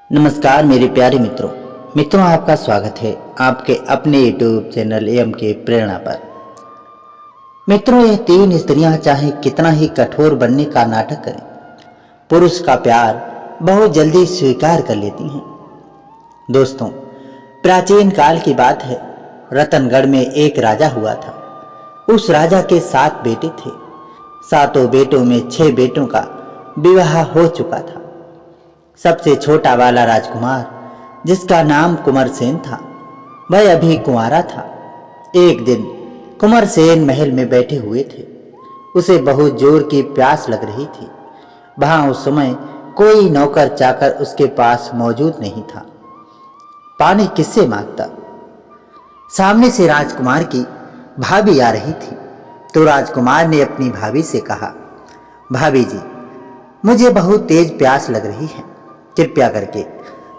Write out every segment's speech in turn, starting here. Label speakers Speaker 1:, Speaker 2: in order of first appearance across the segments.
Speaker 1: नमस्कार मेरे प्यारे मित्रों आपका स्वागत है आपके अपने YouTube चैनल एम के प्रेरणा पर। मित्रों, ये तीन स्त्रियां चाहे कितना ही कठोर बनने का नाटक करें, पुरुष का प्यार बहुत जल्दी स्वीकार कर लेती हैं। दोस्तों, प्राचीन काल की बात है। रतनगढ़ में एक राजा हुआ था। उस राजा के 7 बेटे थे। 7 बेटों में 6 बेटों का विवाह हो चुका था। सबसे छोटा वाला राजकुमार, जिसका नाम कुंवरसेन था, वह अभी कुंवारा था। एक दिन कुंवरसेन महल में बैठे हुए थे। उसे बहुत जोर की प्यास लग रही थी। वहां उस समय कोई नौकर चाकर उसके पास मौजूद नहीं था। पानी किससे मांगता? सामने से राजकुमार की भाभी आ रही थी। तो राजकुमार ने अपनी भाभी से कहा, भाभी जी, मुझे बहुत तेज प्यास लग रही है, कृपया करके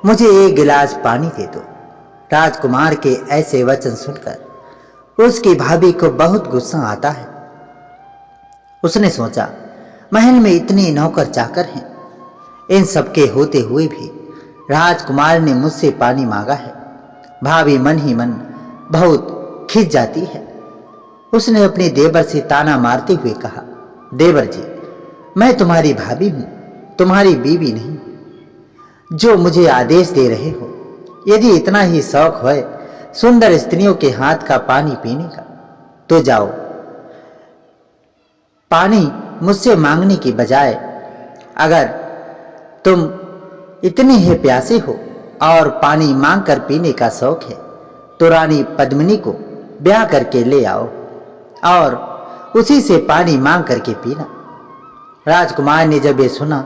Speaker 1: मुझे एक गिलास पानी दे दो। राजकुमार के ऐसे वचन सुनकर उसकी भाभी को बहुत गुस्सा आता है। उसने सोचा, महल में इतने नौकर चाकर हैं, इन सबके होते हुए भी राजकुमार ने मुझसे पानी मांगा है। भाभी मन ही मन बहुत खिंच जाती है। उसने अपने देवर से ताना मारते हुए कहा, देवर जी, मैं तुम्हारी भाभी हूं, तुम्हारी बीवी नहीं। जो मुझे आदेश दे रहे हो, यदि इतना ही शौक है सुंदर स्त्रियों के हाथ का पानी पीने का, तो जाओ। पानी मुझसे मांगने की बजाय अगर तुम इतने ही प्यासे हो और पानी मांगकर पीने का शौक है, तो रानी पद्मिनी को ब्याह करके ले आओ और उसी से पानी मांग करके पीना। राजकुमार ने जब ये सुना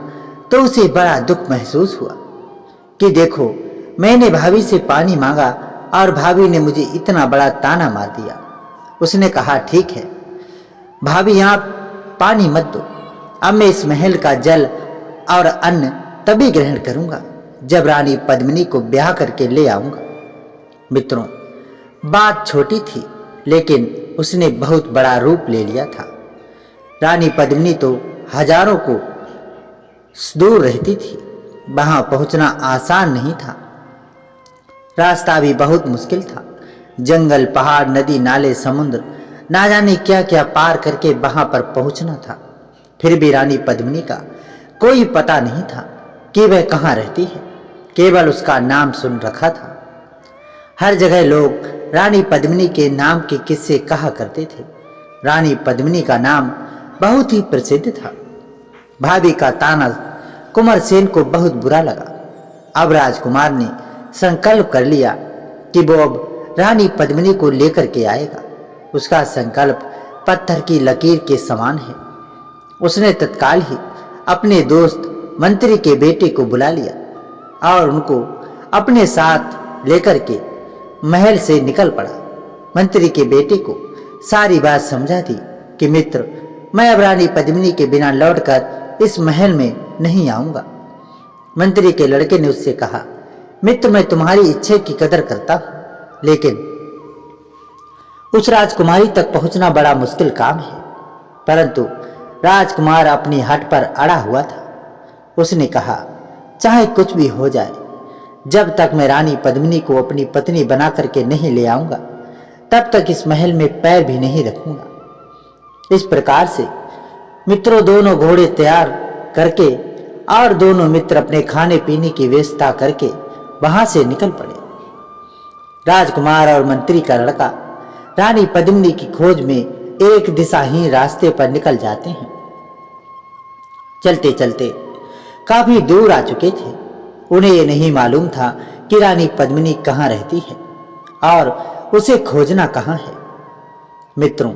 Speaker 1: तो उसे बड़ा दुख महसूस हुआ कि देखो, मैंने भाभी से पानी मांगा और भाभी ने मुझे इतना बड़ा ताना मार दिया। उसने कहा, ठीक है भाभी, आप पानी मत दो। अब मैं इस महल का जल और अन्न तभी ग्रहण करूंगा जब रानी पद्मिनी को ब्याह करके ले आऊंगा। मित्रों, बात छोटी थी लेकिन उसने बहुत बड़ा रूप ले लिया था। रानी पद्मिनी तो हजारों को दूर रहती थी। वहां पहुंचना आसान नहीं था। रास्ता भी बहुत मुश्किल था। जंगल, पहाड़, नदी, नाले, समुद्र, ना जाने क्या क्या पार करके वहां पर पहुंचना था। फिर भी रानी पद्मिनी का कोई पता नहीं था कि वह कहाँ रहती है। केवल उसका नाम सुन रखा था। हर जगह लोग रानी पद्मिनी के नाम के किस्से कहा करते थे। रानी पद्मिनी का नाम बहुत ही प्रसिद्ध था। भाभी का ताना कुंवरसेन को बहुत बुरा लगा। अब राजकुमार ने संकल्प कर लिया कि वो अब रानी पद्मिनी को लेकर के आएगा। उसका संकल्प पत्थर की लकीर के समान है। उसने तत्काल ही अपने दोस्त मंत्री के बेटे को बुला लिया और उनको अपने साथ लेकर के महल से निकल पड़ा। मंत्री के बेटे को सारी बात समझा दी कि मित्र, मैं अब रानी पद्मिनी के बिना लौटकर इस महल में नहीं आऊंगा। मंत्री के लड़के ने उससे कहा, मित्र, मैं तुम्हारी इच्छा की कदर करता हूं, लेकिन उस राजकुमारी तक पहुंचना बड़ा मुश्किल काम है। परंतु राजकुमार अपनी हट पर अड़ा हुआ था। उसने कहा, चाहे कुछ भी हो जाए, जब तक मैं रानी पद्मिनी को अपनी पत्नी बना करके नहीं ले आऊंगा, तब तक इस महल में पैर भी नहीं रखूंगा। इस प्रकार से मित्रों दोनों घोड़े तैयार करके और दोनों मित्र अपने खाने पीने की व्यवस्था करके वहां से निकल पड़े। राजकुमार और मंत्री का लड़का रानी पद्मिनी की खोज में एक दिशाहीन रास्ते पर निकल जाते हैं। चलते चलते काफी दूर आ चुके थे। उन्हें ये नहीं मालूम था कि रानी पद्मिनी कहाँ रहती है और उसे खोजना कहाँ है। मित्रों,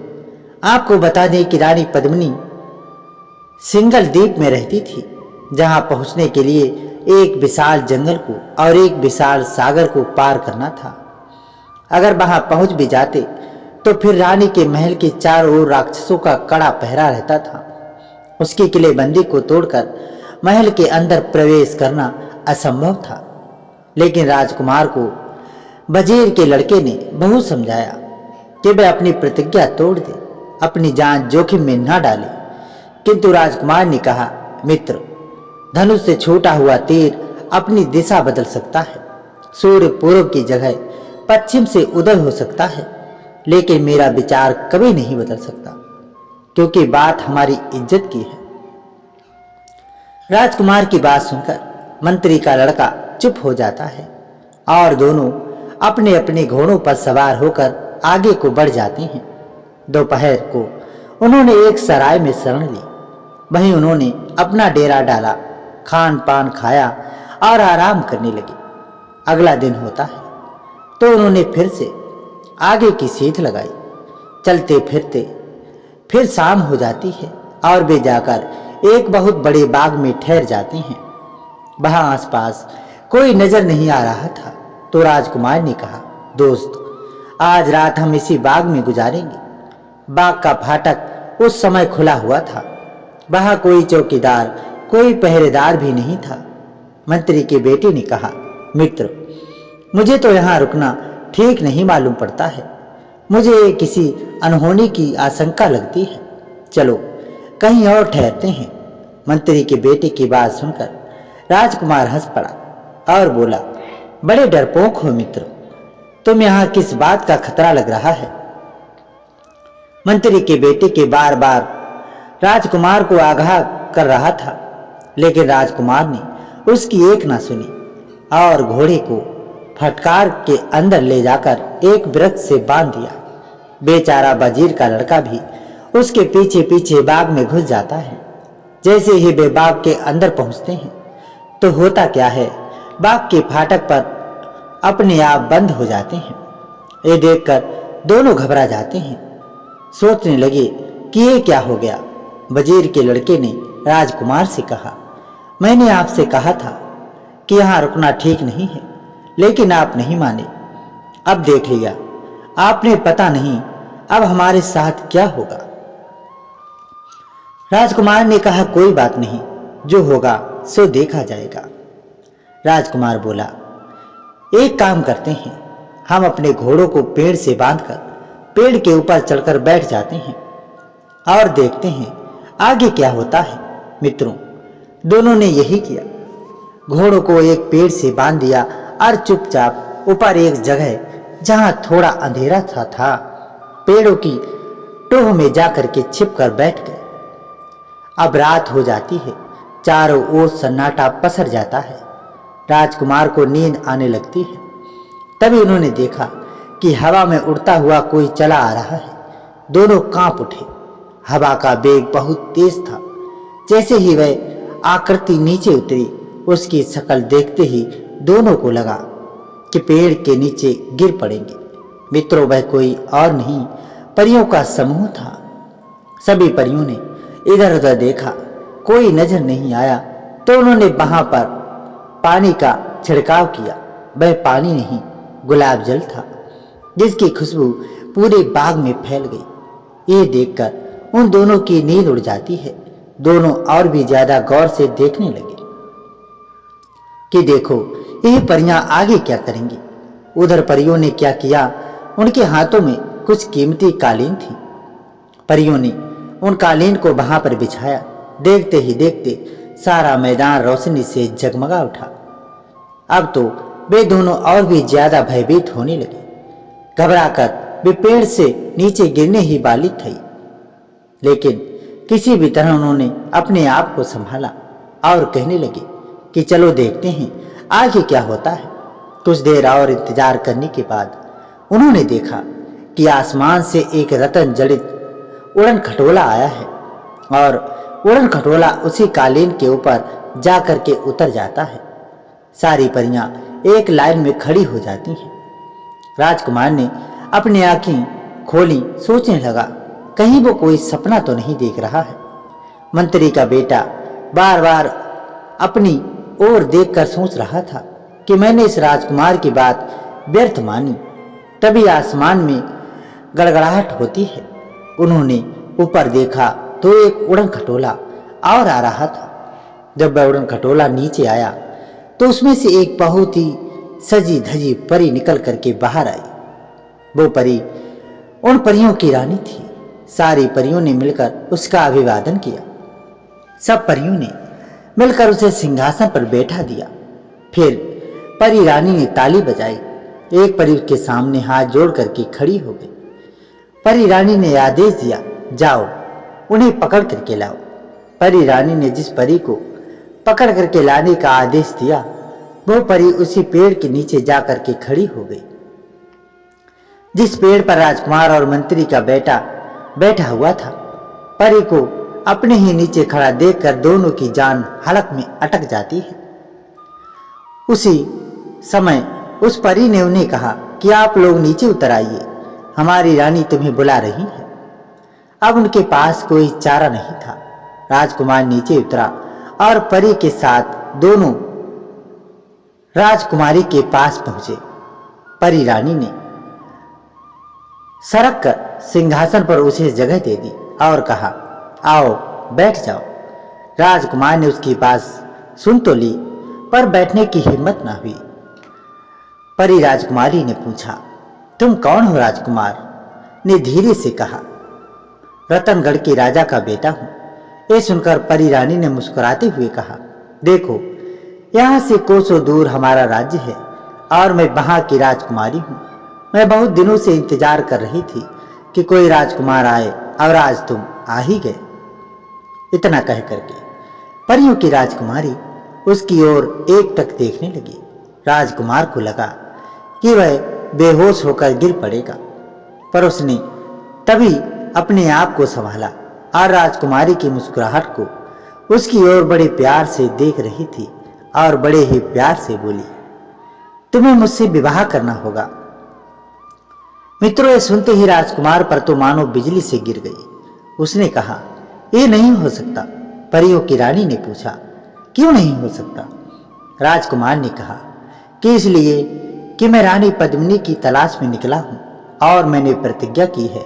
Speaker 1: आपको बता दें कि रानी पद्मिनी सिंगल द्वीप में रहती थी, जहां पहुंचने के लिए एक विशाल जंगल को और एक विशाल सागर को पार करना था। अगर वहां पहुंच भी जाते तो फिर रानी के महल के चारों ओर राक्षसों का कड़ा पहरा रहता था। उसकी किलेबंदी को तोड़कर महल के अंदर प्रवेश करना असंभव था। लेकिन राजकुमार को वजीर के लड़के ने बहुत समझाया कि वह अपनी प्रतिज्ञा तोड़ दे, अपनी जान जोखिम में न डाले। किंतु राजकुमार ने कहा, मित्र, धनुष से छूटा हुआ तीर अपनी दिशा बदल सकता है। सूर्य पूर्व की जगह पश्चिम से उदय हो सकता है, लेकिन मेरा विचार कभी नहीं बदल सकता, क्योंकि बात हमारी इज्जत की है। राजकुमार की बात सुनकर मंत्री का लड़का चुप हो जाता है और दोनों अपने अपने घोड़ों पर सवार होकर आगे को बढ़ जाते हैं। दोपहर को उन्होंने एक सराय में शरण ली। वहीं उन्होंने अपना डेरा डाला, खान पान खाया और आराम करने लगे। अगला दिन होता है तो उन्होंने फिर से आगे की सीख लगाई। चलते फिरते फिर शाम हो जाती है और वे जाकर एक बहुत बड़े बाग में ठहर जाते हैं। वहां आसपास कोई नजर नहीं आ रहा था तो राजकुमार ने कहा, दोस्त, आज रात हम इसी बाग में गुजारेंगे। बाग का फाटक उस समय खुला हुआ था। वहां कोई चौकीदार, कोई पहरेदार भी नहीं था। मंत्री के बेटे ने कहा, मित्र, मुझे तो यहाँ रुकना ठीक नहीं मालूम पड़ता है। मुझे किसी अनहोनी की आशंका लगती है। चलो कहीं और ठहरते हैं। मंत्री के बेटे की बात सुनकर राजकुमार हंस पड़ा और बोला, बड़े डरपोक हो मित्र, तुम यहाँ किस बात का खतरा लग रहा है? मंत्री के बेटे के बार बार राजकुमार को आगाह कर रहा था, लेकिन राजकुमार ने उसकी एक ना सुनी और घोड़े को फटकार के अंदर ले जाकर एक वृक्ष से बांध दिया। बेचारा वजीर का लड़का भी उसके पीछे पीछे बाग में घुस जाता है। जैसे ही वे बाग के अंदर पहुंचते हैं तो होता क्या है, बाग के फाटक पर अपने आप बंद हो जाते हैं। ये देखकर दोनों घबरा जाते हैं। सोचने लगे कि ये क्या हो गया। वजीर के लड़के ने राजकुमार से कहा, मैंने आपसे कहा था कि यहाँ रुकना ठीक नहीं है, लेकिन आप नहीं माने। अब देख लिया आपने, पता नहीं अब हमारे साथ क्या होगा। राजकुमार ने कहा, कोई बात नहीं, जो होगा सो देखा जाएगा। राजकुमार बोला, एक काम करते हैं, हम अपने घोड़ों को पेड़ से बांधकर पेड़ के ऊपर चढ़कर बैठ जाते हैं और देखते हैं आगे क्या होता है। मित्रों, दोनों ने यही किया। घोड़ों को एक पेड़ से बांध दिया और चुपचाप ऊपर एक जगह जहां थोड़ा अंधेरा था पेड़ों की टोह में जाकर के छिपकर बैठ गए। अब रात हो जाती है, चारों ओर सन्नाटा पसर जाता है। राजकुमार को नींद आने लगती है। तभी उन्होंने देखा कि हवा में उड़ता हुआ कोई चला आ रहा है। दोनों कांप उठे। हवा का वेग बहुत तेज था। जैसे ही वह आकृति नीचे उतरी, उसकी शक्ल देखते ही दोनों को लगा कि पेड़ के नीचे गिर पड़ेंगे। मित्रों, वह कोई और नहीं, परियों का समूह था। सभी परियों ने इधर उधर देखा, कोई नजर नहीं आया तो उन्होंने वहां पर पानी का छिड़काव किया। वह पानी नहीं, गुलाब जल था, जिसकी खुशबू पूरे बाग में फैल गई। ये देखकर उन दोनों की नींद उड़ जाती है। दोनों और भी ज्यादा गौर से देखने लगे कि देखो ये परियां आगे क्या करेंगी। उधर परियों ने क्या किया, उनके हाथों में कुछ कीमती कालीन थी। परियों ने उन कालीन को वहां पर बिछाया। देखते ही देखते सारा मैदान रोशनी से जगमगा उठा। अब तो वे दोनों और भी ज्यादा भयभीत होने लगे। घबराकर वे पेड़ से नीचे गिरने ही वाली थी, लेकिन किसी भी तरह उन्होंने अपने आप को संभाला और कहने लगे कि चलो देखते हैं आगे क्या होता है। कुछ देर और इंतजार करने के बाद उन्होंने देखा कि आसमान से एक रतन जड़ित उड़न खटोला आया है और उड़न खटोला उसी कालीन के ऊपर जाकर के उतर जाता है। सारी परियां एक लाइन में खड़ी हो जाती हैं। राजकुमार ने अपनी आंखें खोली, सोचने लगा कहीं वो कोई सपना तो नहीं देख रहा है। मंत्री का बेटा बार बार अपनी ओर देखकर सोच रहा था कि मैंने इस राजकुमार की बात व्यर्थ मानी। तभी आसमान में गड़गड़ाहट होती है। उन्होंने ऊपर देखा तो एक उड़न खटोला और आ रहा था। जब वह उड़न खटोला नीचे आया तो उसमें से एक बहुत ही सजी धजी परी निकल करके बाहर आई। वो परी उन परियों की रानी थी। सारी परियों ने मिलकर उसका अभिवादन किया। सब परियों ने मिलकर उसे सिंहासन पर बैठा दिया। फिर परी रानी ने ताली बजाई। एक परी के सामने हाथ जोड़ करके खड़ी हो गई। परी रानी ने आदेश दिया, जाओ उन्हें पकड़ करके लाओ। परी रानी ने जिस परी को पकड़ करके लाने का आदेश दिया, वो परी उसी पेड़ के नीचे जा करके खड़ी हो गई, जिस पेड़ पर राजकुमार और मंत्री का बेटा बैठा हुआ था। परी को अपने ही नीचे खड़ा देखकर दोनों की जान हलक में अटक जाती है। उसी समय उस परी ने उन्हें कहा कि आप लोग नीचे उतर आइए, हमारी रानी तुम्हें बुला रही है। अब उनके पास कोई चारा नहीं था। राजकुमार नीचे उतरा और परी के साथ दोनों राजकुमारी के पास पहुंचे। परी रानी ने सरक कर सिंहासन पर उसे जगह दे दी और कहा, आओ बैठ जाओ। राजकुमार ने उसकी बात सुन तो ली, पर बैठने की हिम्मत न हुई। परी राजकुमारी ने पूछा, तुम कौन हो? राजकुमार ने धीरे से कहा, रतनगढ़ के राजा का बेटा हूं। ये सुनकर परी रानी ने मुस्कुराते हुए कहा, देखो यहाँ से कोसों दूर हमारा राज्य है और मैं वहां की राजकुमारी हूं। मैं बहुत दिनों से इंतजार कर रही थी कि कोई राजकुमार आए और आज तुम आ ही गए। इतना कह करके परियों की राजकुमारी उसकी ओर एकटक देखने लगी। राजकुमार को लगा कि वह बेहोश होकर गिर पड़ेगा, पर उसने तभी अपने आप को संभाला और राजकुमारी की मुस्कुराहट को उसकी ओर बड़े प्यार से देख रही थी और बड़े ही प्यार से बोली, तुम्हें मुझसे विवाह करना होगा। मित्रों, ये सुनते ही राजकुमार पर तो मानो बिजली से गिर गई। उसने कहा, ये नहीं हो सकता। परियों की रानी ने पूछा, क्यों नहीं हो सकता? राजकुमार ने कहा कि इसलिए कि मैं रानी पद्मिनी की तलाश में निकला हूं और मैंने प्रतिज्ञा की है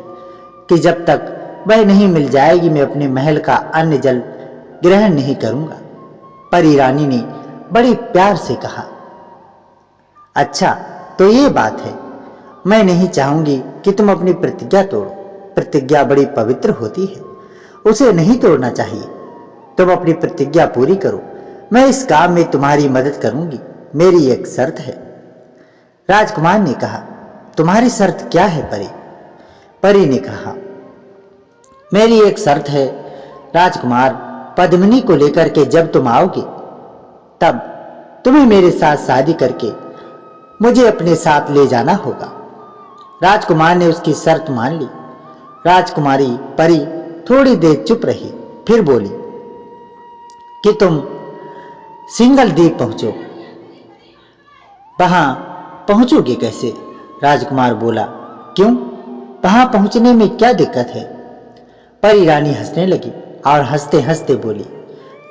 Speaker 1: कि जब तक वह नहीं मिल जाएगी मैं अपने महल का अन्न जल ग्रहण नहीं करूंगा। परी रानी ने बड़े प्यार से कहा, अच्छा तो ये बात है। मैं नहीं चाहूंगी कि तुम अपनी प्रतिज्ञा तोड़ो। प्रतिज्ञा बड़ी पवित्र होती है, उसे नहीं तोड़ना चाहिए। तुम अपनी प्रतिज्ञा पूरी करो, मैं इस काम में तुम्हारी मदद करूंगी। मेरी एक शर्त है। राजकुमार ने कहा, तुम्हारी शर्त क्या है परी? परी ने कहा, मेरी एक शर्त है राजकुमार, पद्मिनी को लेकर के जब तुम आओगे तब तुम्हें मेरे साथ शादी करके मुझे अपने साथ ले जाना होगा। राजकुमार ने उसकी शर्त मान ली। राजकुमारी परी थोड़ी देर चुप रही, फिर बोली कि तुम सिंगल द्वीप पहुंचो। वहां पहुंचोगे कैसे? राजकुमार बोला, क्यों, वहां पहुंचने में क्या दिक्कत है? परी रानी हंसने लगी और हंसते हंसते बोली,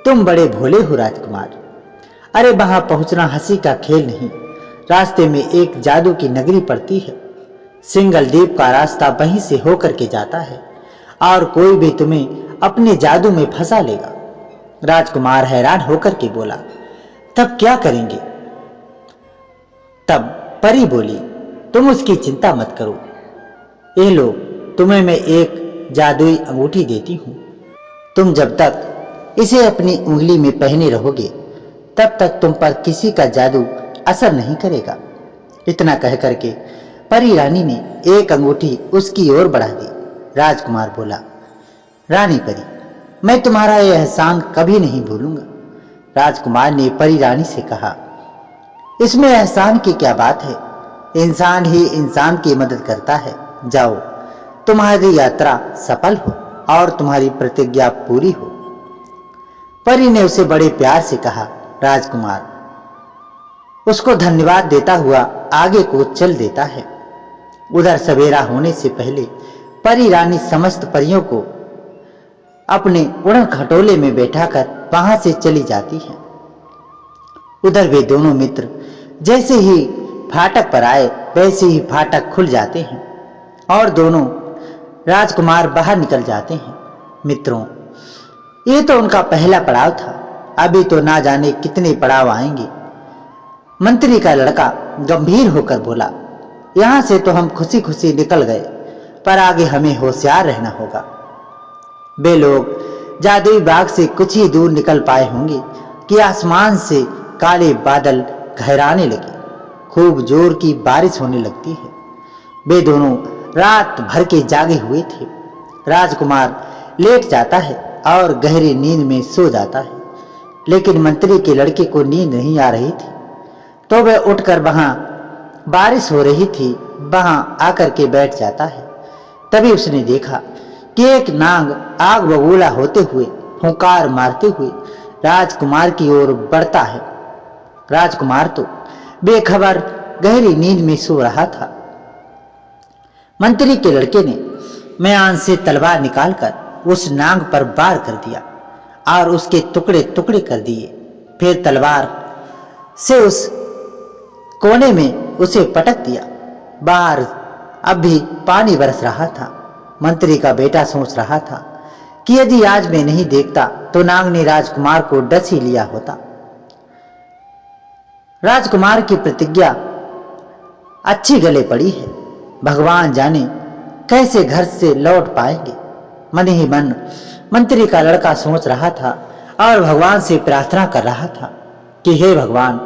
Speaker 1: तुम बड़े भोले हो राजकुमार। अरे वहां पहुंचना हंसी का खेल नहीं। रास्ते में एक जादू की नगरी पड़ती है। सिंगल द्वीप का रास्ता वहीं से होकर के जाता है और कोई भी तुम्हें अपने जादू में फंसा लेगा। राजकुमार हैरान होकर के बोला, तब क्या करेंगे? तब परी बोली, तुम उसकी चिंता मत करो। ये लो, तुम्हें मैं एक जादुई अंगूठी देती हूं। तुम जब तक इसे अपनी उंगली में पहने रहोगे तब तक तुम पर किसी का जादू असर नहीं करेगा। इतना कह करके परी रानी ने एक अंगूठी उसकी ओर बढ़ा दी। राजकुमार बोला, रानी परी, मैं तुम्हारा यह एहसान कभी नहीं भूलूंगा। राजकुमार ने परी रानी से कहा, इसमें एहसान की क्या बात है? इंसान ही इंसान की मदद करता है। जाओ, तुम्हारी यात्रा सफल हो और तुम्हारी प्रतिज्ञा पूरी हो। परी ने उसे बड़े प्यार से कहा। राजकुमार उसको धन्यवाद देता हुआ आगे को चल देता है। उधर सवेरा होने से पहले परी रानी समस्त परियों को अपने उड़न खटोले में बैठाकर वहां से चली जाती है। उधर वे दोनों मित्र जैसे ही फाटक पर आए वैसे ही फाटक खुल जाते हैं और दोनों राजकुमार बाहर निकल जाते हैं। मित्रों, ये तो उनका पहला पड़ाव था, अभी तो ना जाने कितने पड़ाव आएंगे। मंत्री का लड़का गंभीर होकर बोला, यहां से तो हम खुशी खुशी निकल गए, पर आगे हमें होशियार रहना होगा। वे लोग जादुई बाग से कुछ ही दूर निकल पाए होंगे कि आसमान से काले बादल गहराने लगी। खूब जोर की बारिश होने लगती है। वे दोनों रात भर के जागे हुए थे। राजकुमार लेट जाता है और गहरी नींद में सो जाता है, लेकिन मंत्री के लड़के को नींद नहीं आ रही थी। तो वह उठकर वहां बारिश हो रही थी वहां आकर के बैठ जाता है। तभी उसने देखा कि एक नाग आग बबूला होते हुए हुंकार मारते हुए राजकुमार की ओर बढ़ता है। राजकुमार तो बेखबर गहरी नींद में सो रहा था। मंत्री के लड़के ने म्यान से तलवार निकालकर उस नाग पर वार कर दिया और उसके टुकड़े टुकड़े कर दिए। फिर तलवार से उस कोने में उसे पटक दिया। बाहर अब भी पानी बरस रहा था। मंत्री का बेटा सोच रहा था कि यदि आज मैं नहीं देखता तो नाग ने राजकुमार को डस ही लिया होता। राजकुमार की प्रतिज्ञा अच्छी गले पड़ी है। भगवान जाने कैसे घर से लौट पाएंगे। मन ही मन मंत्री का लड़का सोच रहा था और भगवान से प्रार्थना कर रहा था कि हे भगवान,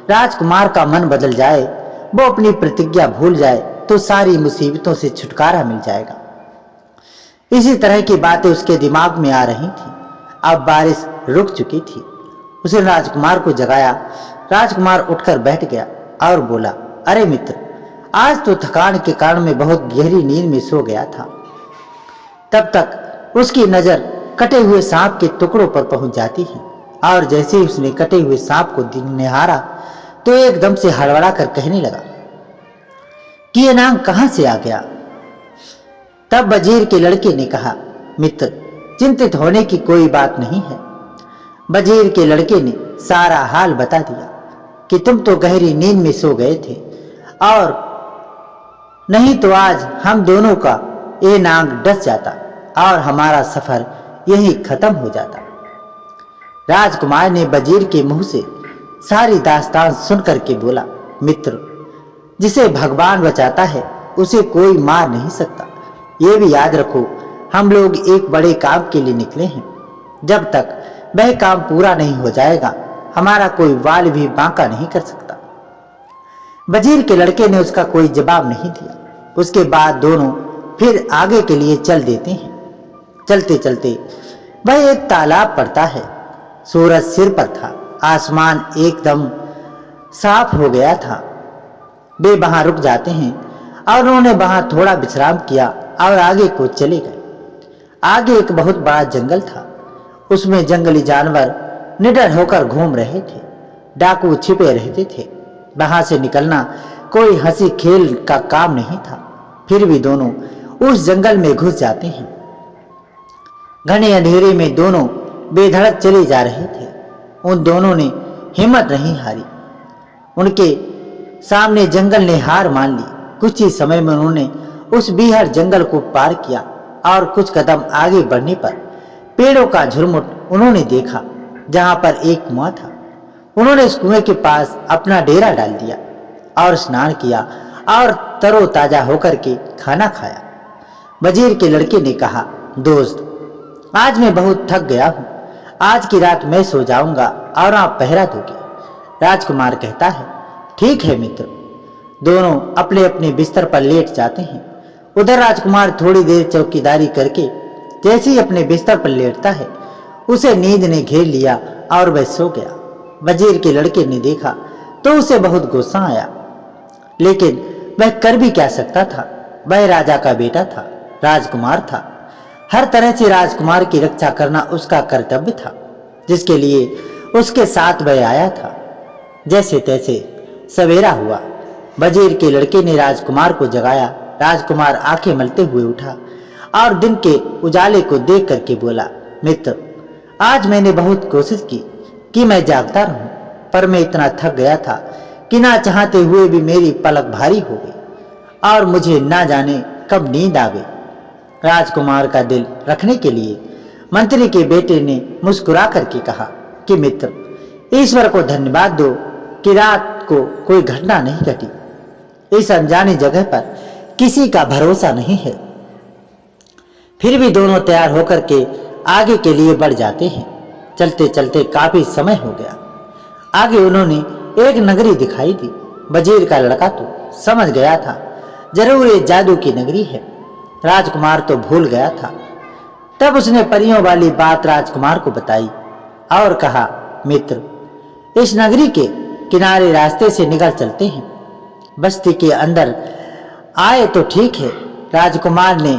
Speaker 1: राजकुमार का मन बदल जाए, वो अपनी प्रतिज्ञा भूल जाए तो सारी मुसीबतों से छुटकारा मिल जाएगा। इसी तरह की बातें उसके दिमाग में आ रही थी। अब बारिश रुक चुकी थी। उसने राजकुमार को जगाया। राजकुमार उठकर बैठ गया और बोला, अरे मित्र, आज तो थकान के कारण मैं बहुत गहरी नींद में सो गया था। तब तक उसकी नजर कटे हुए सांप के टुकड़ों पर पहुंच जाती है और जैसे ही उसने कटे हुए सांप को निहारा तो एकदम से हड़बड़ा कर कहने लगा कि ये नाग कहां से आ गया। तब वजीर के लड़के ने कहा, मित्र, चिंतित होने की कोई बात नहीं है। वजीर के लड़के ने सारा हाल बता दिया कि तुम तो गहरी नींद में सो गए थे और नहीं तो आज हम दोनों का ये नाग डस जाता और हमारा सफर यही खत्म हो जाता। राजकुमार ने वजीर के मुंह से सारी दास्तान सुनकर के बोला, मित्र, जिसे भगवान बचाता है उसे कोई मार नहीं सकता। ये भी याद रखो, हम लोग एक बड़े काम के लिए निकले हैं। जब तक वह काम पूरा नहीं हो जाएगा हमारा कोई वाल भी बांका नहीं कर सकता। वजीर के लड़के ने उसका कोई जवाब नहीं दिया। उसके बाद दोनों फिर आगे के लिए चल देते हैं। चलते चलते वह एक तालाब पड़ता है। सूरज सिर पर था। आसमान एकदम साफ हो गया था। वे वहां रुक जाते हैं और उन्होंने वहां थोड़ा विश्राम किया और आगे को चले गए। आगे एक बहुत बड़ा जंगल था। उसमें जंगली जानवर निडर होकर घूम रहे थे। डाकू छिपे रहते थे। वहां से निकलना कोई हंसी खेल का काम नहीं था। फिर भी दोनों उस जंगल में घुस जाते हैं। घने अंधेरे में दोनों बेधड़क चले जा रहे थे। उन दोनों ने हिम्मत नहीं हारी। उनके सामने जंगल ने हार मान ली। कुछ ही समय में उन्होंने उस बीहड़ जंगल को पार किया और कुछ कदम आगे बढ़ने पर पेड़ों का झुरमुट उन्होंने देखा, जहां पर एक कुआं था। उन्होंने इस कुएं के पास अपना डेरा डाल दिया और स्नान किया और तरोताजा होकर के खाना खाया। वजीर के लड़के ने कहा, दोस्त, आज मैं बहुत थक गया हूं। आज की रात मैं सो जाऊंगा और आप पहरा दोगे। राजकुमार कहता है, ठीक है मित्र। दोनों अपने अपने बिस्तर पर लेट जाते हैं। उधर राजकुमार थोड़ी देर चौकीदारी करके जैसे ही अपने बिस्तर पर लेटता है उसे नींद ने घेर लिया और वह सो गया। वजीर के लड़के ने देखा तो उसे बहुत गुस्सा आया, लेकिन वह कर भी क्या सकता था। वह राजा का बेटा था, राजकुमार था। हर तरह से राजकुमार की रक्षा करना उसका कर्तव्य था, जिसके लिए उसके साथ वह आया था। जैसे तैसे सवेरा हुआ। वजीर के लड़के ने राजकुमार को जगाया। राजकुमार आंखें मलते हुए उठा और दिन के उजाले को देख करके बोला, मित्र, आज मैंने बहुत कोशिश की कि मैं जागता रहूं, पर मैं इतना थक गया था कि ना चाहते हुए भी मेरी पलक भारी हो गई और मुझे ना जाने कब नींद आ गई। राजकुमार का दिल रखने के लिए मंत्री के बेटे ने मुस्कुरा करके कहा कि मित्र, ईश्वर को धन्यवाद दो कि रात को कोई घटना नहीं घटी। इस अनजानी जगह पर किसी का भरोसा नहीं है। फिर भी दोनों तैयार होकर के आगे के लिए बढ़ जाते हैं। चलते चलते काफी समय हो गया। आगे उन्होंने एक नगरी दिखाई दी। वजीर का लड़का तो समझ गया था जरूर ये जादू की नगरी है। राजकुमार तो भूल गया था। तब उसने परियों वाली बात राजकुमार को बताई और कहा, मित्र, इस नगरी के किनारे रास्ते से निकल चलते हैं। बस्ती के अंदर आए तो ठीक है। राजकुमार ने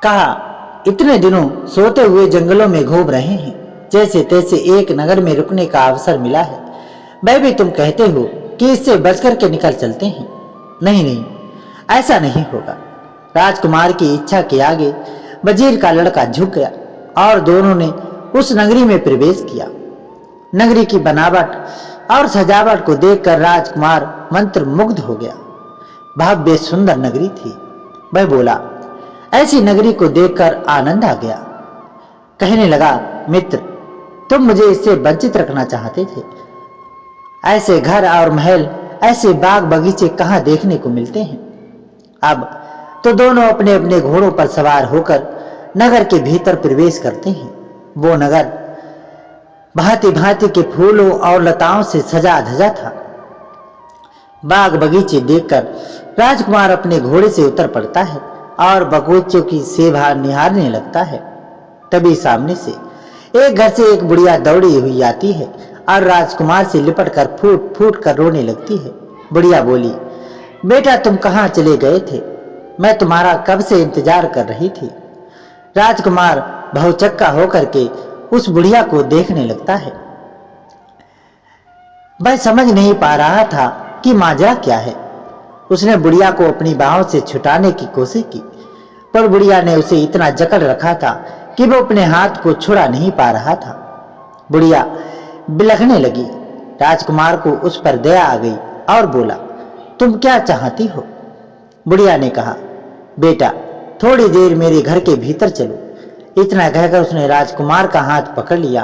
Speaker 1: कहा, इतने दिनों सोते हुए जंगलों में घूम रहे हैं, जैसे तैसे एक नगर में रुकने का अवसर मिला है। मैं भी तुम कहते हो कि इससे बच कर के निकल चलते हैं। नहीं नहीं, ऐसा नहीं होगा। राजकुमार की इच्छा के आगे वजीर का लड़का झुक गया और दोनों ने उस नगरी में प्रवेश किया। नगरी की बनावट और सजावट को देखकर राजकुमार मंत्र मुग्ध हो गया। भव्य सुंदर नगरी थी। वह बोला, ऐसी नगरी को देखकर आनंद आ गया। कहने लगा, मित्र, तुम मुझे इससे वंचित रखना चाहते थे। ऐसे घर और महल, ऐसे बाग बगीचे कहाँ देखने को मिलते हैं। अब तो दोनों अपने अपने घोड़ों पर सवार होकर नगर के भीतर प्रवेश करते हैं। वो नगर भांति भांति के फूलों और लताओं से सजा धजा था। बाग बगीचे देखकर राजकुमार अपने घोड़े से उतर पड़ता है और बगीचों की सेवा निहारने लगता है। तभी सामने से एक घर से एक बुढ़िया दौड़ी हुई आती है और राजकुमार से लिपट कर फूट फूट कर रोने लगती है। बुढ़िया बोली, बेटा, तुम कहाँ चले गए थे? मैं तुम्हारा कब से इंतजार कर रही थी। राजकुमार बहुचक्का होकर के उस बुढ़िया को देखने लगता है। वह समझ नहीं पा रहा था कि माजरा क्या है। उसने बुढ़िया को अपनी बाहों से छुटाने की कोशिश की, पर बुढ़िया ने उसे इतना जकड़ रखा था कि वो अपने हाथ को छुड़ा नहीं पा रहा था। बुढ़िया बिलखने लगी। राजकुमार को उस पर दया आ गई और बोला, तुम क्या चाहती हो? बुढ़िया ने कहा, बेटा, थोड़ी देर मेरे घर के भीतर चलो। इतना कहकर उसने राजकुमार का हाथ पकड़ लिया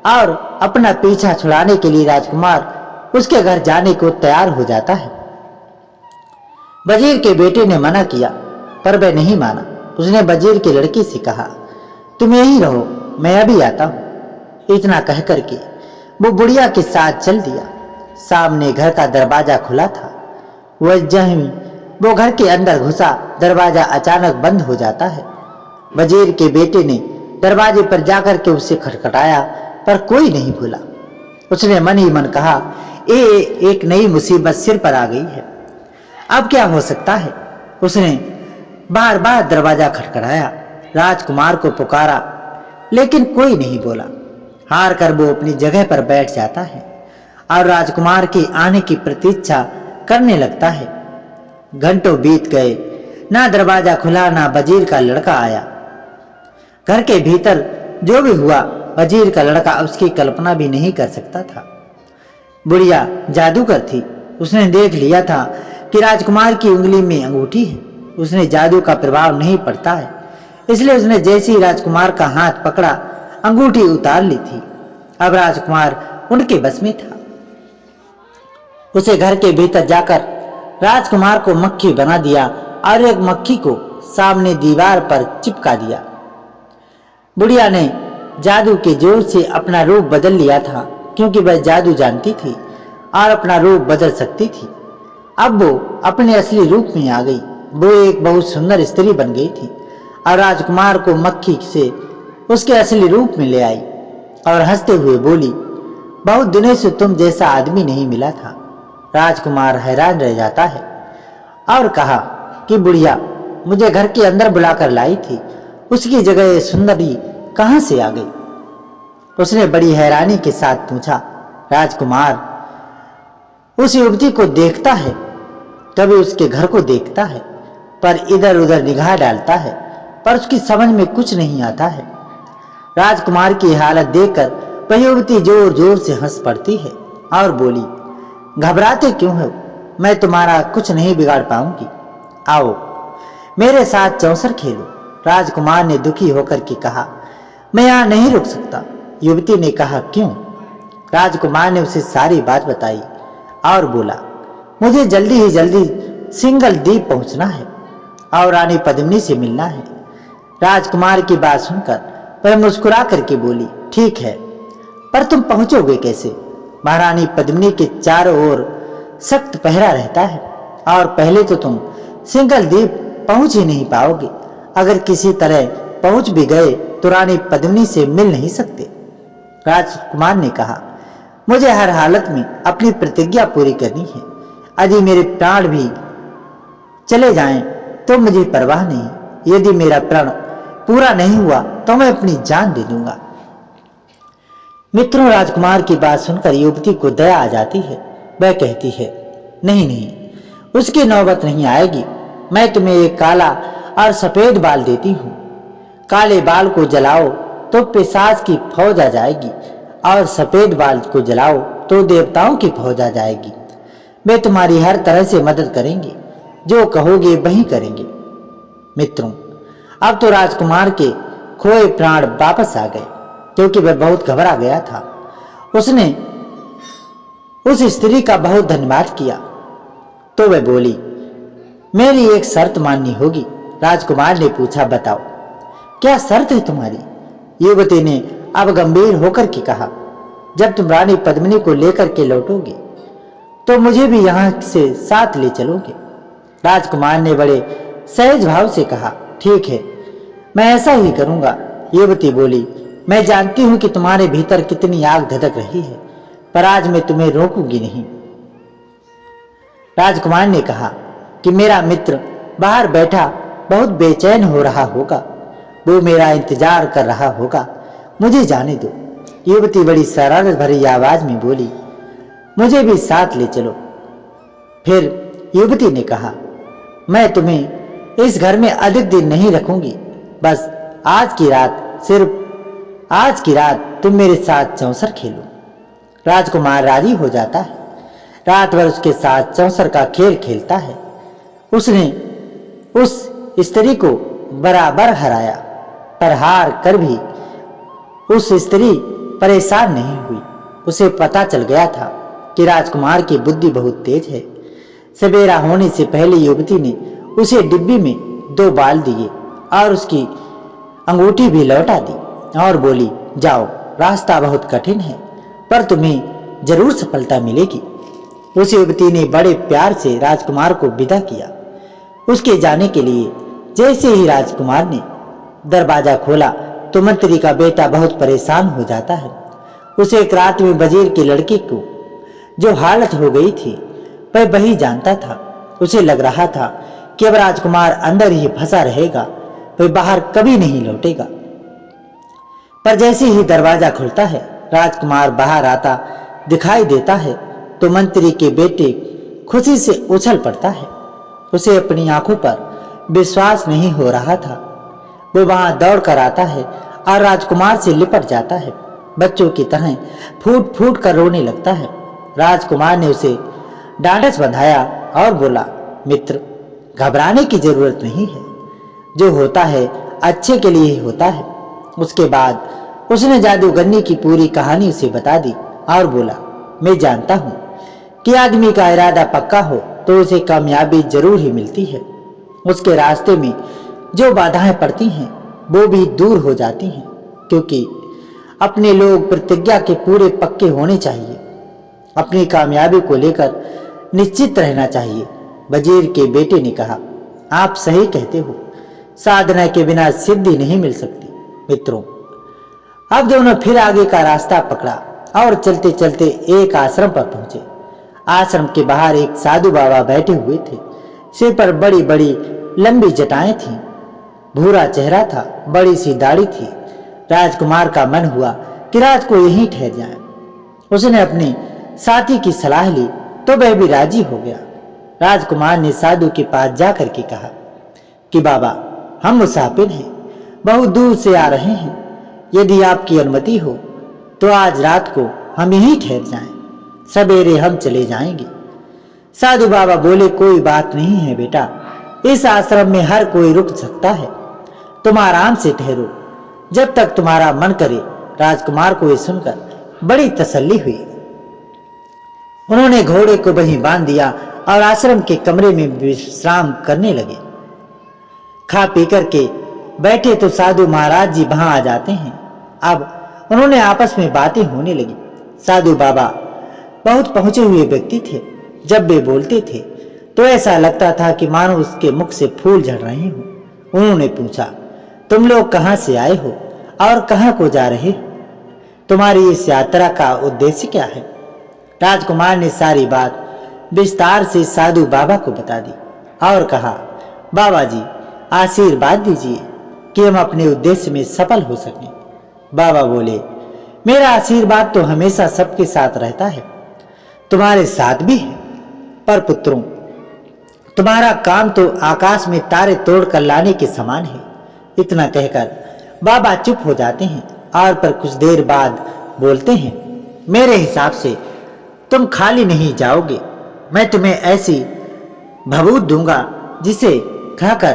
Speaker 1: और अपना पीछा छुड़ाने के लिए राजकुमार उसके घर जाने को तैयार हो जाता है। वजीर के बेटे ने मना किया, पर वह नहीं माना। उसने वजीर की लड़की से कहा, तुम यहीं रहो, मैं अभी आता हूं। इतना कह करके वो बुढ़िया के साथ चल दिया। सामने घर का दरवाजा खुला था। वह जहीं वो घर के अंदर घुसा, दरवाजा अचानक बंद हो जाता है। वजीर के बेटे ने दरवाजे पर जाकर के उसे खटखटाया, पर कोई नहीं बोला। उसने मन ही मन कहा, एक नई मुसीबत सिर पर आ गई है। अब क्या हो सकता है। उसने बार बार दरवाजा खटखटाया, राजकुमार को पुकारा, लेकिन कोई नहीं बोला। हार कर वो अपनी जगह पर बैठ जाता है और राजकुमार के आने की प्रतीक्षा करने लगता है। घंटों बीत गए, ना दरवाजा खुला, ना वजीर का लड़का आया। घर के भीतर जो भी हुआ, वजीर का लड़का उसकी कल्पना भी नहीं कर सकता था। बुढ़िया जादूगर थी। उसने देख लिया था कि राजकुमार की उंगली में अंगूठी है। उसने जादू का प्रभाव नहीं पड़ता है, इसलिए उसने जैसे ही राजकुमार का हाथ पकड़ा, अंगूठी उतार ली थी। अब राजकुमार उनके बस में था। उसे घर के भीतर जाकर राजकुमार को मक्खी बना दिया और एक मक्खी को सामने दीवार पर चिपका दिया। बुढ़िया ने जादू के जोर से अपना रूप बदल लिया था, क्योंकि वह जादू जानती थी और अपना रूप बदल सकती थी। अब वो अपने असली रूप में आ गई। वो एक बहुत सुंदर स्त्री बन गई थी और राजकुमार को मक्खी से उसके असली रूप में ले आई और हंसते हुए बोली, बहुत दिनों से तुम जैसा आदमी नहीं मिला था। राजकुमार हैरान रह जाता है और कहा कि बुढ़िया मुझे घर के अंदर बुलाकर लाई थी, उसकी जगह ये सुंदरी कहां से आ गई? उसने बड़ी हैरानी के साथ पूछा। राजकुमार उस युवती को देखता है, तभी उसके घर को देखता है, पर इधर उधर निगाह डालता है, पर उसकी समझ में कुछ नहीं आता है। राजकुमार की हालत देखकर वह युवती जोर जोर से हंस पड़ती है और बोली, घबराते क्यों हो? मैं तुम्हारा कुछ नहीं बिगाड़ पाऊंगी। आओ मेरे साथ चौसर खेलो। राजकुमार ने दुखी होकर के कहा, मैं यहाँ नहीं रुक सकता। युवती ने कहा, क्यों? राजकुमार ने उसे सारी बात बताई और बोला, मुझे जल्दी ही जल्दी सिंगल द्वीप पहुंचना है और रानी पद्मिनी से मिलना है। राजकुमार की बात सुनकर वह मुस्कुरा करके बोली, ठीक है, पर तुम पहुंचोगे कैसे? महारानी पद्मिनी के चारों ओर सख्त पहरा रहता है और पहले तो तुम सिंगल द्वीप पहुंच ही नहीं पाओगे। अगर किसी तरह पहुंच भी गए तो रानी पद्मिनी से मिल नहीं सकते। राजकुमार ने कहा, मुझे हर हालत में अपनी प्रतिज्ञा पूरी करनी है। यदि मेरे प्राण भी चले जाएं तो मुझे परवाह नहीं। यदि मेरा प्रण पूरा नहीं हुआ तो मैं अपनी जान दे दूंगा। मित्रों, राजकुमार की बात सुनकर युवती को दया आ जाती है। वह कहती है, नहीं नहीं, उसकी नौबत नहीं आएगी। मैं तुम्हें एक काला और सफेद बाल देती हूँ। काले बाल को जलाओ तो पिशाच की फौज आ जाएगी और सफेद बाल को जलाओ तो देवताओं की फौज आ जाएगी। वे तुम्हारी हर तरह से मदद करेंगे, जो कहोगे वही करेंगे। मित्रों, अब तो राजकुमार के खोए प्राण वापस आ गए, क्योंकि वह बहुत घबरा गया था। उसने उस स्त्री का बहुत धन्यवाद किया तो वह बोली, मेरी एक शर्त माननी होगी। राजकुमार ने पूछा, बताओ क्या शर्त है तुम्हारी? युवती ने अब गंभीर होकर के कहा, जब तुम रानी पद्मिनी को लेकर के लौटोगे तो मुझे भी यहाँ से साथ ले चलोगे। राजकुमार ने बड़े सहज भाव से कहा, ठीक है, मैं ऐसा ही करूंगा। युवती बोली, मैं जानती हूं कि तुम्हारे भीतर कितनी आग धधक रही है, पर आज मैं तुम्हें रोकूंगी नहीं। राजकुमार ने कहा कि मेरा मित्र बाहर बैठा बहुत बेचैन हो रहा होगा, वो मेरा इंतजार कर रहा होगा, मुझे जाने दो। युवती बड़ी शरारत भरी आवाज में बोली, मुझे भी साथ ले चलो। फिर युवती ने कहा, मैं तुम्हें इस घर में अधिक दिन नहीं रखूंगी, बस आज की रात, सिर्फ आज की रात तुम मेरे साथ चौसर खेलो। राजकुमार राजी हो जाता है। रात भर उसके साथ चौसर का खेल खेलता है। उसने उस स्त्री को बराबर हराया, पर हार कर भी उस स्त्री परेशान नहीं हुई। उसे पता चल गया था कि राजकुमार की बुद्धि बहुत तेज है। सवेरा होने से पहले युवती ने उसे डिब्बी में 2 बाल दिए और उसकी अंगूठी भी लौटा दी और बोली, जाओ, रास्ता बहुत कठिन है पर तुम्हें जरूर सफलता मिलेगी। उस युवती ने बड़े प्यार से राजकुमार को विदा किया। उसके जाने के लिए जैसे ही राजकुमार ने दरवाजा खोला तो मंत्री का बेटा बहुत परेशान हो जाता है। उसे एक रात में वजीर के लड़के को जो हालत हो गई थी वह वही जानता था। उसे लग रहा था कि अब राजकुमार अंदर ही फंसा रहेगा, वह बाहर कभी नहीं लौटेगा। पर जैसे ही दरवाजा खुलता है, राजकुमार बाहर आता दिखाई देता है तो मंत्री के बेटे खुशी से उछल पड़ता है। उसे अपनी आंखों पर विश्वास नहीं हो रहा था। वो वहां दौड़ कर आता है और राजकुमार से लिपट जाता है। बच्चों की तरह फूट फूट कर रोने लगता है। राजकुमार ने उसे डांडस बंधाया और बोला, मित्र, घबराने की जरूरत नहीं है, जो होता है अच्छे के लिए ही होता है। उसके बाद उसने जादूगरनी की पूरी कहानी उसे बता दी और बोला, मैं जानता हूँ कि आदमी का इरादा पक्का हो तो उसे कामयाबी जरूर ही मिलती है। उसके रास्ते में जो बाधाएं पड़ती हैं वो भी दूर हो जाती हैं, क्योंकि अपने लोग प्रतिज्ञा के पूरे पक्के होने चाहिए। अपनी कामयाबी को लेकर निश्चित रहना चाहिए। वजीर के बेटे ने कहा, आप सही कहते हो, साधना के बिना सिद्धि नहीं मिल सकती। मित्रों, अब दोनों फिर आगे का रास्ता पकड़ा और चलते चलते एक आश्रम पर पहुंचे। आश्रम के बाहर एक साधु बाबा बैठे हुए थे। सिर पर बड़ी बड़ी लंबी जटाएं थीं, भूरा चेहरा था, बड़ी सी दाढ़ी थी। राजकुमार का मन हुआ कि रात को यहीं ठहर जाए। उसने अपने साथी की सलाह ली तो वह भी राजी हो गया। राजकुमार ने साधु के पास जाकर के कहा कि बाबा, हम मुसाफिर हैं, बहुत दूर से आ रहे हैं। यदि आपकी अनुमति हो तो आज रात को हम यहीं ठहर जाएं, सवेरे हम चले जाएंगे। साधु बाबा बोले, कोई बात नहीं है बेटा, इस आश्रम में हर कोई रुक सकता है, तुम आराम से ठहरो जब तक तुम्हारा मन करे। राजकुमार को यह सुनकर बड़ी तसल्ली हुई। उन्होंने घोड़े को वहीं बांध दिया और आश्रम के कमरे में विश्राम करने लगे। खा पी करके बैठे तो साधु महाराज जी वहां आ जाते हैं। अब उन्होंने आपस में बातें होने लगी। साधु बाबा बहुत पहुंचे हुए व्यक्ति थे। जब वे बोलते थे तो ऐसा लगता था कि मानो उसके मुख से फूल झड़ रहे हों। उन्होंने पूछा, तुम लोग कहाँ से आए हो और कहाँ को जा रहे हो? तुम्हारी इस यात्रा का उद्देश्य क्या है? राजकुमार ने सारी बात विस्तार से साधु बाबा को बता दी और कहा, बाबा जी, आशीर्वाद दीजिए कि हम अपने उद्देश्य में सफल हो सकें। बाबा बोले, मेरा आशीर्वाद तो हमेशा सबके साथ रहता है, तुम्हारे साथ भी है, पर पुत्रों, तुम्हारा काम तो आकाश में तारे तोड़कर लाने के समान है। इतना कहकर बाबा चुप हो जाते हैं और पर कुछ देर बाद बोलते हैं, मेरे हिसाब से तुम खाली नहीं जाओगे। मैं तुम्हें ऐसी भभूत दूंगा जिसे खाकर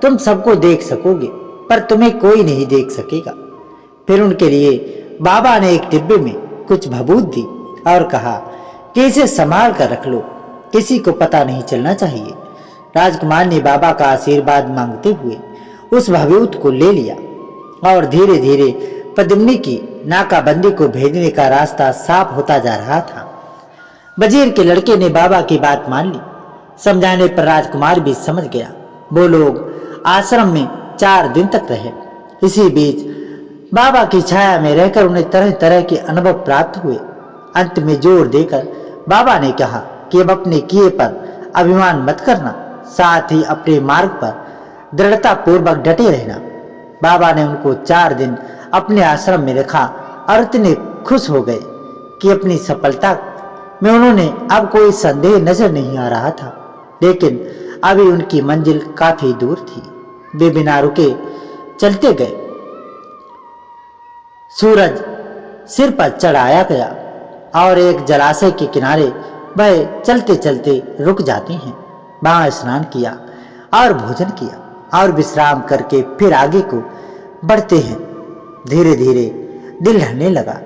Speaker 1: तुम सबको देख सकोगे, पर तुम्हें कोई नहीं देख सकेगा। फिर उनके लिए बाबा ने एक डिब्बे में कुछ भभूत दी और कहा कि इसे संभाल कर रख लो, किसी को पता नहीं चलना चाहिए। राजकुमार ने बाबा का आशीर्वाद मांगते हुए उस भभूत को ले लिया और धीरे धीरे पद्मिनी की नाकाबंदी को भेजने का रास्ता साफ होता जा रहा था। वजीर के लड़के ने बाबा की बात मान ली। समझाने पर राजकुमार भी समझ गया। वो लोग आश्रम में 4 दिन तक रहे। इसी बीच बाबा की छाया में रहकर उन्हें तरह तरह के अनुभव प्राप्त हुए। अंत में जोर देकर बाबा ने कहा कि अब अपने किए पर अभिमान मत करना, साथ ही अपने मार्ग पर दृढ़ता पूर्वक डटे रहना। बाबा ने उनको 4 दिन अपने आश्रम में रखा और इतने खुश हो गए कि अपनी सफलता में उन्होंने अब कोई संदेह नजर नहीं आ रहा था। लेकिन अभी उनकी मंजिल काफी दूर थी। वे बिना रुके चलते गए। सूरज सिर पर चढ़ाया गया और एक जलाशय के किनारे वह चलते चलते रुक जाते हैं। वहां स्नान किया और भोजन किया और विश्राम करके फिर आगे को बढ़ते हैं। धीरे धीरे दिन ढलने लगा।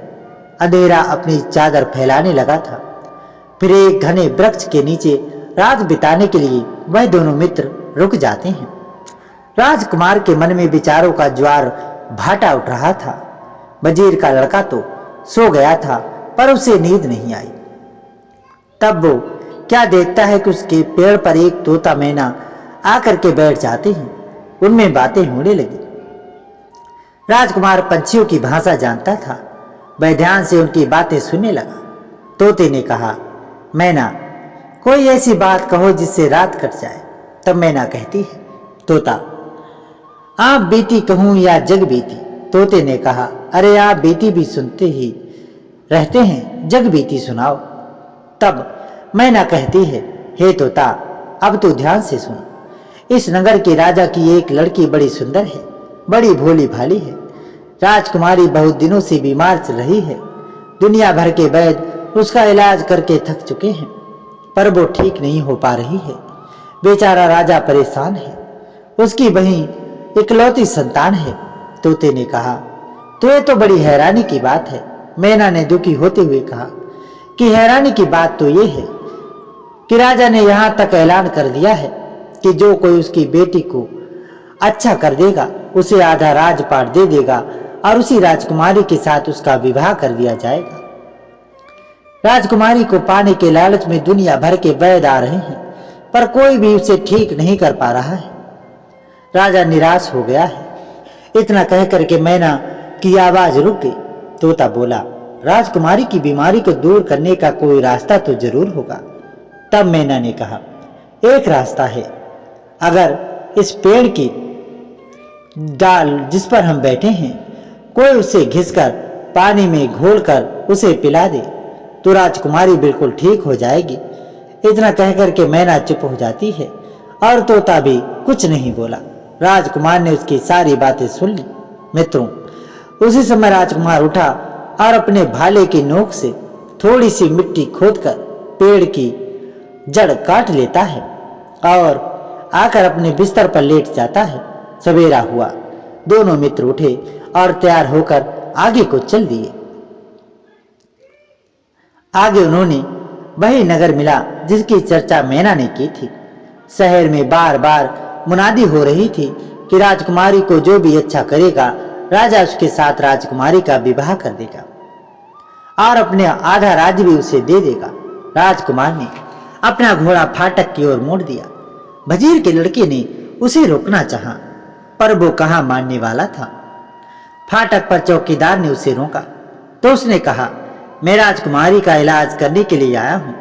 Speaker 1: अंधेरा अपनी चादर फैलाने लगा था। फिर एक घने वृक्ष के नीचे रात बिताने के लिए वह दोनों मित्र रुक जाते हैं। राजकुमार के मन में विचारों का ज्वार भाटा उठ रहा था। वजीर का लड़का तो सो गया था, पर उसे नींद नहीं आई। तब वो क्या देखता है कि उसके पेड़ पर एक तोता मैना आकर के बैठ जाते हैं। उनमें बातें होने लगी। राजकुमार पंछियों की भाषा जानता था। वह ध्यान से उनकी बातें सुनने लगा। तोते ने कहा, मैना, कोई ऐसी बात कहो जिससे रात कट जाए। तब मैना कहती है, तोता, आप बीती कहूं या जग बीती। तोते ने कहा, अरे आप बीती भी सुनते ही रहते हैं, जग बीती सुनाओ। तब मैना कहती है, हे तोता, अब तो ध्यान से सुन। इस नगर के राजा की एक लड़की बड़ी सुंदर है, बड़ी भोली भाली है। राजकुमारी बहुत दिनों से बीमार चल रही है। दुनिया भर के वैद्य उसका इलाज करके थक चुके हैं, पर वो ठीक नहीं हो पा रही है। बेचारा राजा परेशान है। उसकी बहन इकलौती संतान है। तोते ने कहा, तो ये तो बड़ी हैरानी की बात है। मैना ने दुखी होते हुए कहा कि हैरानी की बात तो ये है कि राजा ने यहाँ तक ऐलान कर दिया है कि जो कोई उसकी बेटी को अच्छा कर देगा उसे आधा राजपाट दे देगा और उसी राजकुमारी के साथ उसका विवाह कर दिया जाएगा। राजकुमारी को पाने के लालच में दुनिया भर के वैद्य आ रहे हैं, पर कोई भी उसे ठीक नहीं कर पा रहा है। राजा निराश हो गया है। इतना कह करके मैना की आवाज रुक गई। तोता बोला, राजकुमारी की बीमारी को दूर करने का कोई रास्ता तो जरूर होगा। तब मैना ने कहा, एक रास्ता है। अगर इस पेड़ की डाल जिस पर हम बैठे हैं कोई उसे घिसकर पानी में घोलकर उसे पिला दे तो राजकुमारी बिल्कुल ठीक हो जाएगी। इतना कहकर के मैना चुप हो जाती है और तोता भी कुछ नहीं बोला। राजकुमार ने उसकी सारी बातें सुन ली। मित्रों, उसी समय राजकुमार उठा और अपने भाले की नोक से थोड़ी सी मिट्टी खोदकर पेड़ की जड़ काट लेता है और आकर अपने बिस्तर पर लेट जाता है। सवेरा हुआ। दोनों मित्र उठे और तैयार होकर आगे को चल दिए। आगे उन्होंने वही नगर मिला जिसकी चर्चा मैना ने की थी। शहर में बार बार मुनादी हो रही थी कि राजकुमारी को जो भी अच्छा करेगा राजा उसके साथ राजकुमारी का विवाह कर देगा। और अपने आधा राज्य भी उसे दे देगा। राजकुमार ने अपना घोड़ा फाटक की ओर मोड़ दिया। वजीर के लड़के ने उसे रोकना चाहा, पर वो कहाँ मानने वाला था। फाटक पर चौकीदार ने उसे रोका तो उसने कहा, मैं राजकुमारी का इलाज करने के लिए आया हूं।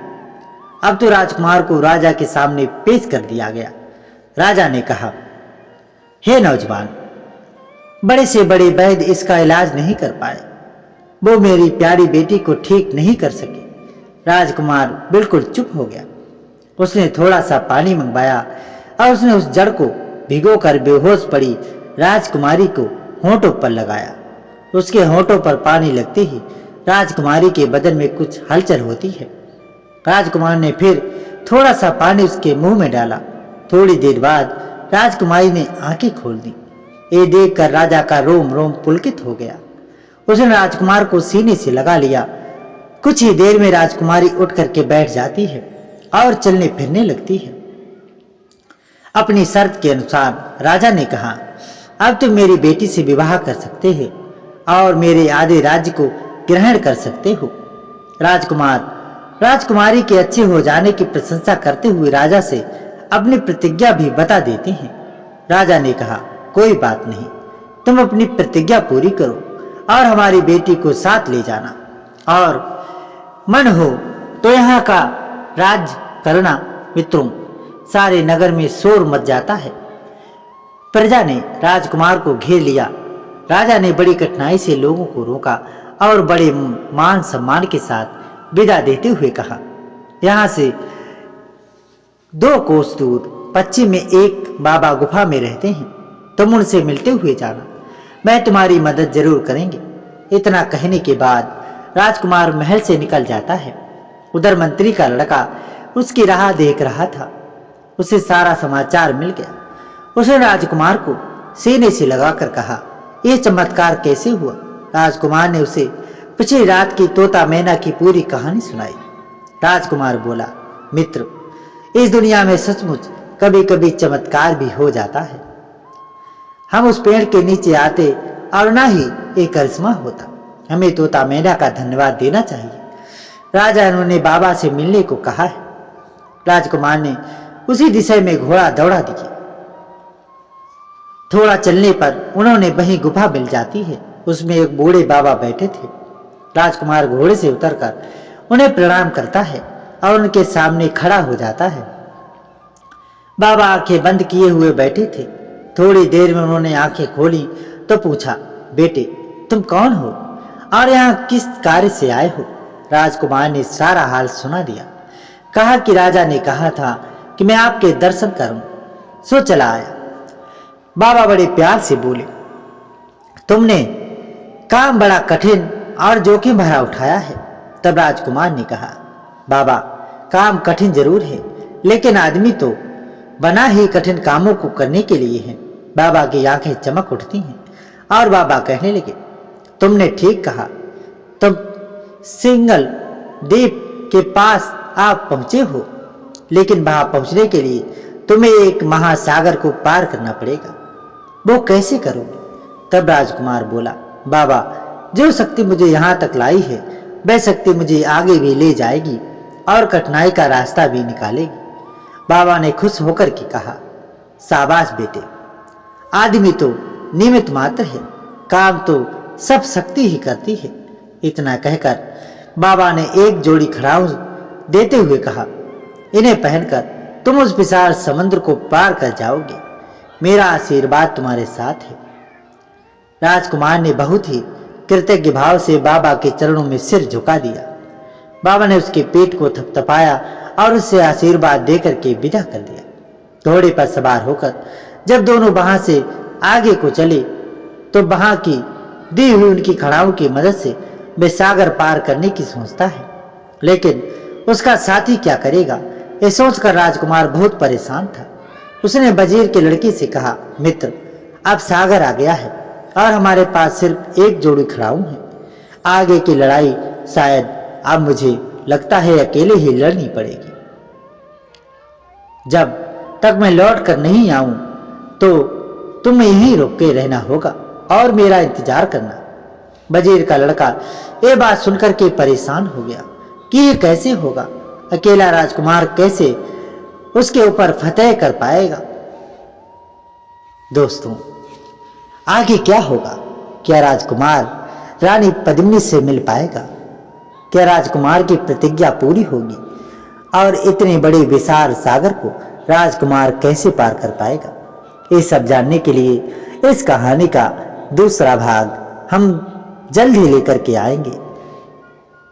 Speaker 1: अब तो राजकुमार को राजा के सामने पेश कर दिया गया। राजा ने कहा, हे नौजवान, बड़े से बड़े वैद्य इसका इलाज नहीं कर पाए। वो मेरी प्यारी बेटी को ठीक नहीं कर सके। राजकुमार बिल्कुल चुप हो गया। उसने थोड़ा सा पानी मंगवाया और उसने उस जड़ को भिगोकर बेहोश पड़ी राजकुमारी को होंठों पर लगाया। उसके होंठों पर पानी लगते ही राजकुमारी के बदन में कुछ हलचल होती है। राजकुमार ने फिर थोड़ा सा पानी उसके मुंह में डाला। थोड़ी देर बाद राजकुमारी ने आंखें खोल दी। ये देखकर राजा का रोम रोम पुलकित हो गया। उसने राजकुमार को सीने से लगा लिया। कुछ ही देर में राजकुमारी उठ करके बैठ जाती है और चलने फिरने लगती है। अपनी शर्त के अनुसार राजा ने कहा, अब तुम मेरी बेटी से विवाह कर सकते हैं और मेरे आधे राज्य को ग्रहण कर सकते हो। राजकुमार राजकुमारी के अच्छे हो जाने की प्रशंसा करते हुए राजा से अपनी प्रतिज्ञा भी बता देते हैं। राजा ने कहा, कोई बात नहीं, तुम अपनी प्रतिज्ञा पूरी करो और हमारी बेटी को साथ ले जाना, और मन हो तो यहाँ का राज करना। मित्रों, सारे नगर में शोर मच जाता है। प्रजा ने राजकुमार को घेर लिया। राजा ने बड़ी कठिनाई से लोगों को रोका और बड़े मान सम्मान के साथ विदा देते हुए कहा, यहाँ से 2 कोस दूर पश्चिम में एक बाबा गुफा में रहते हैं, तुम उनसे मिलते हुए जाना, मैं तुम्हारी मदद जरूर करेंगे। इतना कहने के बाद राजकुमार महल से निकल जाता है। उधर मंत्री का लड़का उसकी राह देख रहा था। उसे सारा समाचार मिल गया। उसने राजकुमार को सीने से लगाकर कहा, यह चमत्कार कैसे हुआ? राजकुमार ने उसे पिछली रात की तोता मैना की पूरी कहानी सुनाई। राजकुमार बोला, मित्र, इस दुनिया में सचमुच कभी कभी चमत्कार भी हो जाता है। हम उस पेड़ के नीचे आते और ना ही एक करिश्मा होता। हमें तोता मैना का धन्यवाद देना चाहिए। राजा उन्होंने बाबा से मिलने को कहा है। राजकुमार ने उसी दिशा में घोड़ा दौड़ा दिया। थोड़ा चलने पर उन्होंने वहीं गुफा मिल जाती है। उसमें एक बूढ़े बाबा बैठे थे। राजकुमार घोड़े से उतरकर उन्हें प्रणाम करता है और उनके सामने खड़ा हो जाता है। बाबा आंखें बंद किए हुए बैठे थे। थोड़ी देर में उन्होंने आंखें खोली तो पूछा, बेटे, तुम कौन हो और यहाँ किस कार्य से आए हो? राजकुमार ने सारा हाल सुना दिया। कहा कि राजा ने कहा था कि मैं आपके दर्शन करूं, सो चला आया। बाबा बड़े प्यार से बोले, तुमने काम बड़ा कठिन और जोखिम भरा उठाया है। तब राजकुमार ने कहा, बाबा, काम कठिन जरूर है, लेकिन आदमी तो बना ही कठिन कामों को करने के लिए है। बाबा की आंखें चमक उठती हैं और बाबा कहने लगे, तुमने ठीक कहा। तुम सिंगल द्वीप के पास आप पहुंचे हो, लेकिन वहां पहुंचने के लिए तुम्हें एक महासागर को पार करना पड़ेगा। वो कैसे करोगे? तब राजकुमार बोला, बाबा, जो शक्ति मुझे यहाँ तक लाई है, वह शक्ति मुझे आगे भी ले जाएगी और कठिनाई का रास्ता भी निकालेगी। बाबा ने खुश होकर के कहा, शाबाश बेटे, आदमी तो निमित्त मात्र है, काम तो सब शक्ति ही करती है। इतना कहकर बाबा ने एक जोड़ी खड़ाऊ देते हुए कहा, इन्हें पहनकर तुम उस विशाल समुद्र को पार कर जाओगे। मेरा आशीर्वाद तुम्हारे साथ है। राजकुमार ने बहुत ही कृतज्ञ भाव से बाबा के चरणों में सिर झुका दिया। बाबा ने उसके पेट को थपथपाया और उससे आशीर्वाद देकर के विदा कर दिया। घोड़े पर सवार होकर जब दोनों वहां से आगे को चले तो वहां की दी हुई उनकी खड़ाऊ की मदद से वे सागर पार करने की सोचता है, लेकिन उसका साथी क्या करेगा, ये सोचकर राजकुमार बहुत परेशान था। उसने वजीर के लड़के से कहा, मित्र, अब सागर आ गया है और हमारे पास सिर्फ एक जोड़ी खड़ाऊ है। आगे की लड़ाई शायद अब मुझे लगता है अकेले ही लड़नी पड़ेगी। जब तक मैं लौट कर नहीं आऊं तो तुम्हें यहीं रोक के रहना होगा और मेरा इंतजार करना। वजीर का लड़का ये बात सुनकर के परेशान हो गया कि ये कैसे होगा, अकेला राजकुमार कैसे उसके ऊपर फतेह कर पाएगा। दोस्तों, आगे क्या होगा? क्या राजकुमार रानी पद्मिनी से मिल पाएगा? क्या राजकुमार की प्रतिज्ञा पूरी होगी? और इतने बड़े विशाल सागर को राजकुमार कैसे पार कर पाएगा? ये सब जानने के लिए इस कहानी का दूसरा भाग हम जल्द ही लेकर के आएंगे।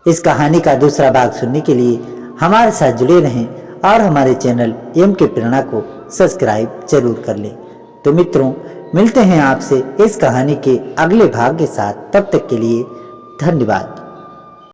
Speaker 1: इस कहानी का दूसरा भाग सुनने के लिए हमारे साथ जुड़े रहें और हमारे चैनल एम के प्रेरणा को सब्सक्राइब जरूर कर लें। तो मित्रों, मिलते हैं आपसे इस कहानी के अगले भाग के साथ। तब तक के लिए धन्यवाद।